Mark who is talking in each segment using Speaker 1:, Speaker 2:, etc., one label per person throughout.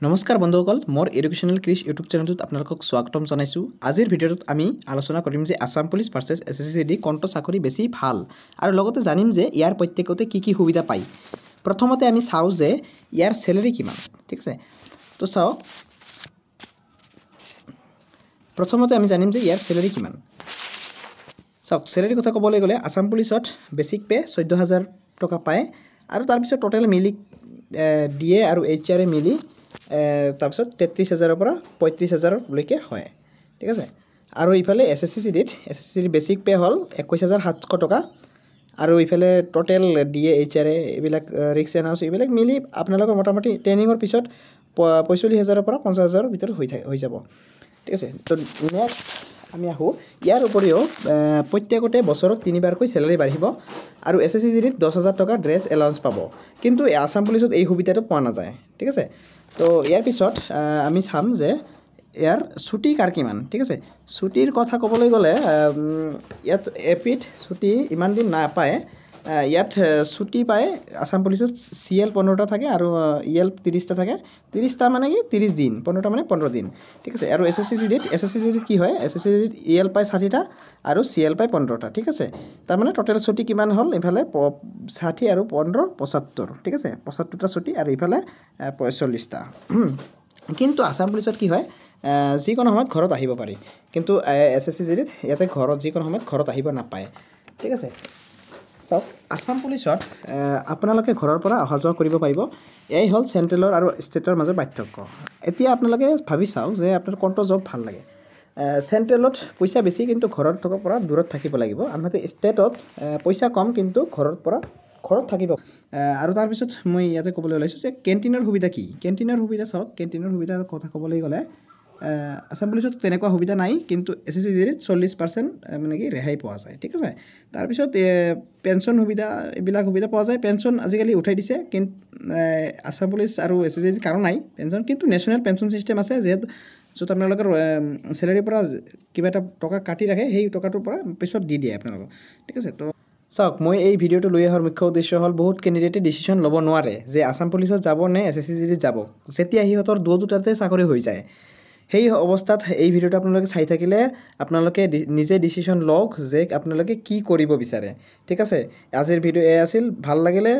Speaker 1: নমস্কাৰ বন্ধুসকল মোৰ এডুকেশ্যনেল ক্ৰিছ ইউটিউব চেনেলটোত আপোনালোকক স্বাগতম জনাইছোঁ। আজিৰ ভিডিঅ'টোত আমি আলোচনা কৰিম যে আসাম পুলিচ ভাৰ্চেছ SSCD কোনটো চাকৰি বেছি ভাল আৰু লগতে জানিম যে ইয়াৰ প্ৰত্যেকতে কি কি সুবিধা পায়। প্ৰথমতে আমি চাওঁ যে ইয়াৰ স্যালাৰি কিমান, ঠিক আছে। তো চাওক, প্ৰথমতে আমি জানিম যে ইয়াৰ স্যালাৰি কিমান। চাওক, স্যালাৰি কথা ক'বলৈ গ'লে আসাম পুলিচত বেসিক পে 14,000 টকা পায় আৰু তাৰপিছত টোটেল মিলি DA আৰু HR মিলি তাৰপিছত 33,000 পৰা 35,000 লৈকে হয়, ঠিক আছে। আৰু ইফালে SSCD বেসিক পে হ'ল 21,700 টকা আৰু ইফালে টোটেল DA HR এইবিলাক ৰিক্স এনাউন্স এইবিলাক মিলি আপোনালোকৰ মোটামুটি ট্ৰেইনিঙৰ পিছত 45,000 পৰা 50,000 ভিতৰত হৈ যাব, ঠিক আছে। তো নেক্সট আমি আহোঁ, ইয়াৰ উপৰিও প্ৰত্যেকতে বছৰত 3বাৰকৈ স্যালাৰি বাঢ়িব আৰু SSCD 10,000 টকা ড্ৰেছ এলাউন্স পাব, কিন্তু আসাম পুলিচত এই সুবিধাটো পোৱা নাযায়, ঠিক আছে। তো ইয়াৰ পিছত আমি চাম যে ইয়াৰ ছুটি কাৰ কিমান, ঠিক আছে। ছুটিৰ কথা ক'বলৈ গ'লে ইয়াত এপিত ছুটি ইমান দিন নাপায়। ইয়াত ছুটি পায় আসাম পুলিচত CL 15টা থাকে আৰু EL 30টা থাকে। 30টা মানে কি 30 দিন, 15টা মানে 15 দিন, ঠিক আছে। আৰু SSCD কি হয়, SSCD EL পায় 60টা আৰু CL পায় 15টা, ঠিক আছে। তাৰমানে টোটেল ছুটি কিমান হ'ল, ইফালে 60 আৰু 15 75, ঠিক আছে। 75টা ছুটি আৰু ইফালে 45টা। কিন্তু আসাম পুলিচত কি হয়, যিকোনো সময়ত ঘৰত আহিব পাৰি, কিন্তু SSCD ইয়াতে ঘৰত যিকোনো সময়ত ঘৰত আহিব নাপায়, ঠিক আছে। চাওক, আসাম পুলিচত আপোনালোকে ঘৰৰ পৰা অহা যোৱা কৰিব পাৰিব। এই হ'ল চেণ্ট্ৰেলৰ আৰু ষ্টেটৰ মাজৰ পাৰ্থক্য। এতিয়া আপোনালোকে ভাবি চাওক যে আপোনাৰ কোনটো জব ভাল লাগে। চেণ্ট্ৰেলত পইচা বেছি কিন্তু ঘৰৰ পৰা দূৰত থাকিব লাগিব, আনহাতে ষ্টেটত পইচা কম কিন্তু ঘৰত থাকিব। আৰু তাৰপিছত মই ইয়াতে ক'বলৈ ওলাইছোঁ যে কেণ্টিনৰ সুবিধা কি। কেণ্টিনৰ সুবিধা চাওক, কেণ্টিনৰ সুবিধা কথা ক'বলৈ গ'লে আসাম পুলিচত তেনেকুৱা সুবিধা নাই, কিন্তু SSCD 40% মানে কি ৰেহাই পোৱা যায়, ঠিক আছে। তাৰপিছত পেঞ্চন সুবিধা এইবিলাক সুবিধা পোৱা যায়। পেঞ্চন আজিকালি উঠাই দিছে, কিন্তু আসাম পুলিচ আৰু SSCD কাৰো নাই পেঞ্চন, কিন্তু নেশ্যনেল পেঞ্চন ছিষ্টেম আছে য'ত আপোনালোকৰ চেলাৰীৰ পৰা কিবা এটা টকা কাটি ৰাখে, সেই টকাটোৰ পৰা পিছত দি দিয়ে আপোনালোকক, ঠিক আছে। তো চাওক, মই এই ভিডিঅ'টো লৈ অহাৰ মুখ্য উদ্দেশ্য হ'ল বহুত কেণ্ডিডেটে ডিচিশ্যন ল'ব নোৱাৰে যে আসাম পুলিচত যাব নে SSCD যাব, যেতিয়া সিহঁতৰ দুটাতে চাকৰি হৈ যায়। সেই অৱস্থাত এই ভিডিঅ'টো আপোনালোকে চাই থাকিলে আপোনালোকে নিজে ডিচিশ্যন লওক যে আপোনালোকে কি কৰিব বিচাৰে, ঠিক আছে। আজিৰ ভিডিঅ' এই আছিল। ভাল লাগিলে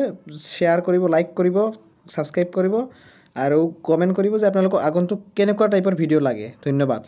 Speaker 1: শ্বেয়াৰ কৰিব, লাইক কৰিব, ছাবস্ক্ৰাইব কৰিব আৰু কমেণ্ট কৰিব যে আপোনালোকক আগন্তুক কেনেকুৱা টাইপৰ ভিডিঅ' লাগে। ধন্যবাদ।